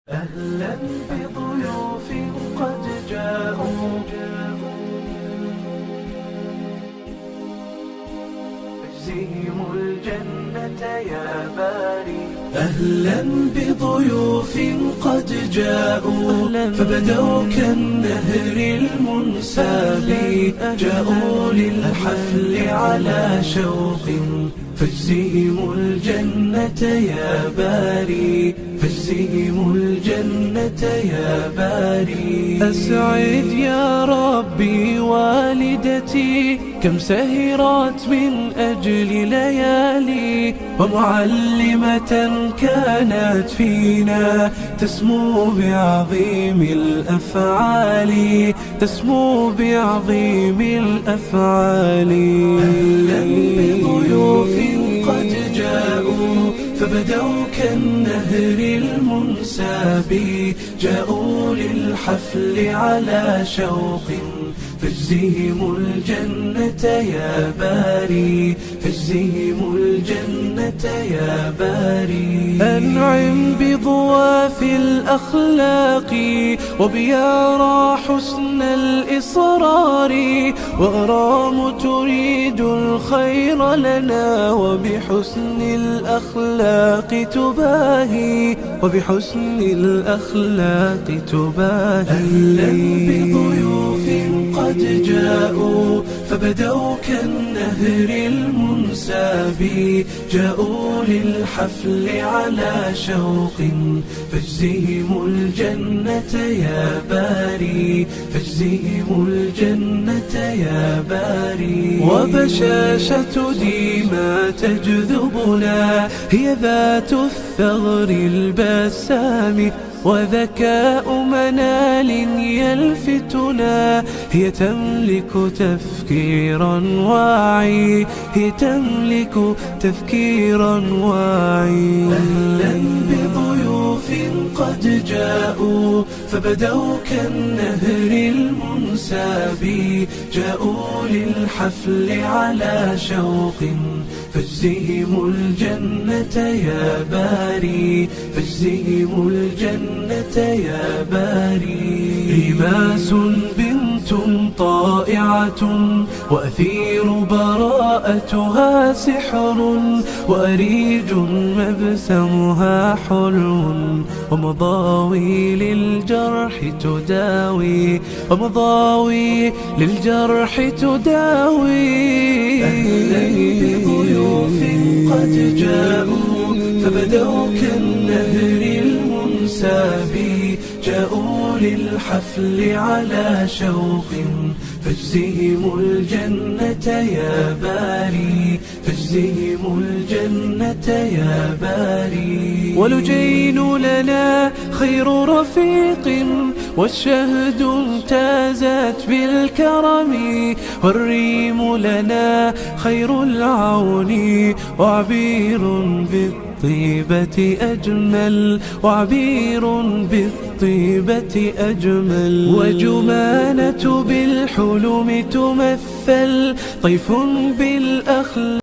أهلا بضيوف قد جاءوا اجزهم الجنة يا باري. أهلا بضيوف قد جاءوا فبدوا كالنهر المنساب، جاءوا للحفل على شوق فاجزهم الجنة يا باري، فاجزهم الجنة يا باري. أسعد يا ربي والدتي كم سهرت من أجل ليالي، ومعلمة كانت فينا تسمو بعظيم الأفعال، تسمو بعظيم الأفعال. أهلا بضيوف قد جاءوا فبدوا كالنهر المنساب، جاءوا للحفل على شوق فاجزهم الجنة يا باري، فاجزهم الجنة يا باري. أنعم بضواف الأخلاق وبيارى حسن الإصرار، وغرام تريد الخير لنا وبحسن الأخلاق تباهي، وبحسن الأخلاق تباهي. أهلا بضيوف قد جاءوا فبدوا كالنهر المنساب، جاءوا للحفل على شوق فاجزهم الجنة يا باري، فاجزهم الجنة يا باري. وبشاشة ديما تجذبنا هي ذات الثغر البسام، وذكاء منال يلفتنا هي تملك تفكيرا واعي، هي تملك تفكيرا واعي. أهلا بضيوف قد جاءوا فبدوا كالنهر المنساب، جاءوا للحفل على شوق فاجزهم الجنة يا باري، فاجزهم الجنة يا باري. رماس بنت طائعة وأثير براءتها سحر، وأريج مبسمها حلو، ومضاوي للجرح تداوي، ومضاوي للجرح تداوي. أهلا بضيوف قد جاءوا فبدوا كالنهر المنساب، جاءوا للحفل على شوق فاجزهم الجنة يا باري، فاجزهم الجنة يا باري. ولجين لنا خير رفيق والشهد امتازت بالكرم، والريم لنا خير العون وعبير بالطيبة أجمل، وعبير بالطيبة أجمل. وجمانة بالحلم تمثل طيف بالأخلاق